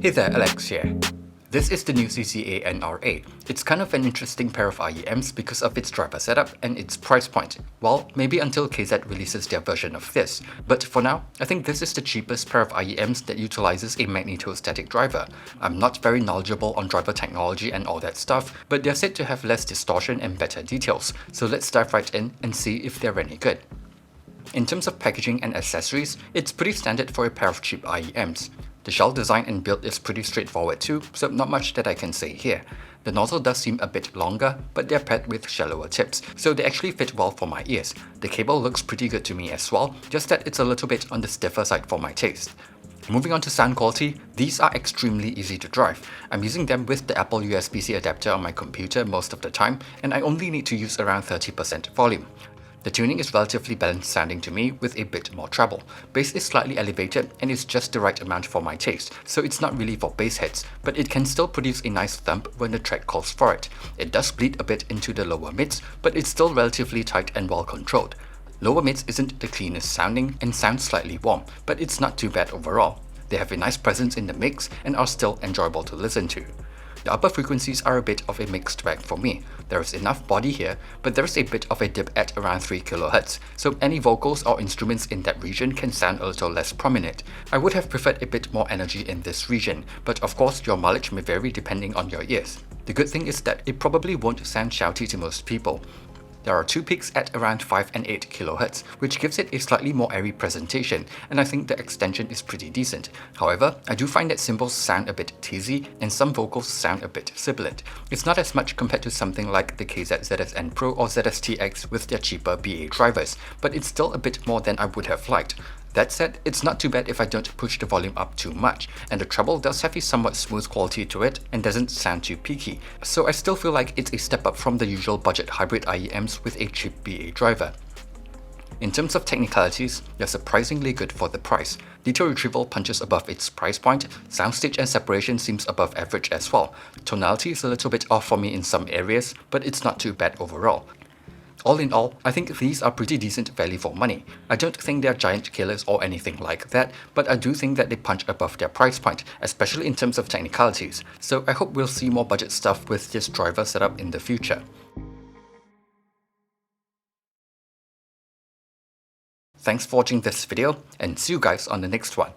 Hey there, Alex here. This is the new CCA NR8. It's kind of an interesting pair of IEMs because of its driver setup and its price point. Well, maybe until KZ releases their version of this. But for now, I think this is the cheapest pair of IEMs that utilizes a magnetostatic driver. I'm not very knowledgeable on driver technology and all that stuff, but they're said to have less distortion and better details. So let's dive right in and see if they're any good. In terms of packaging and accessories, it's pretty standard for a pair of cheap IEMs. The shell design and build is pretty straightforward too, so not much that I can say here. The nozzle does seem a bit longer, but they're paired with shallower tips, so they actually fit well for my ears. The cable looks pretty good to me as well, just that it's a little bit on the stiffer side for my taste. Moving on to sound quality, these are extremely easy to drive. I'm using them with the Apple USB-C adapter on my computer most of the time, and I only need to use around 30% volume. The tuning is relatively balanced sounding to me with a bit more treble. Bass is slightly elevated and is just the right amount for my taste, so it's not really for bass heads, but it can still produce a nice thump when the track calls for it. It does bleed a bit into the lower mids, but it's still relatively tight and well controlled. Lower mids isn't the cleanest sounding and sounds slightly warm, but it's not too bad overall. They have a nice presence in the mix and are still enjoyable to listen to. The upper frequencies are a bit of a mixed bag for me. There is enough body here, but there is a bit of a dip at around 3 kHz, so any vocals or instruments in that region can sound a little less prominent. I would have preferred a bit more energy in this region, but of course your mileage may vary depending on your ears. The good thing is that it probably won't sound shouty to most people. There are two peaks at around 5 and 8 kHz, which gives it a slightly more airy presentation, and I think the extension is pretty decent. However, I do find that cymbals sound a bit teasy, and some vocals sound a bit sibilant. It's not as much compared to something like the KZ ZSN Pro or ZSTX with their cheaper BA drivers, but it's still a bit more than I would have liked. That said, it's not too bad if I don't push the volume up too much, and the treble does have a somewhat smooth quality to it and doesn't sound too peaky, so I still feel like it's a step up from the usual budget hybrid IEMs with a cheap BA driver. In terms of technicalities, they're surprisingly good for the price. Detail retrieval punches above its price point, soundstage and separation seems above average as well. Tonality is a little bit off for me in some areas, but it's not too bad overall. All in all, I think these are pretty decent value for money. I don't think they're giant killers or anything like that, but I do think that they punch above their price point, especially in terms of technicalities, so I hope we'll see more budget stuff with this driver setup in the future. Thanks for watching this video, and see you guys on the next one.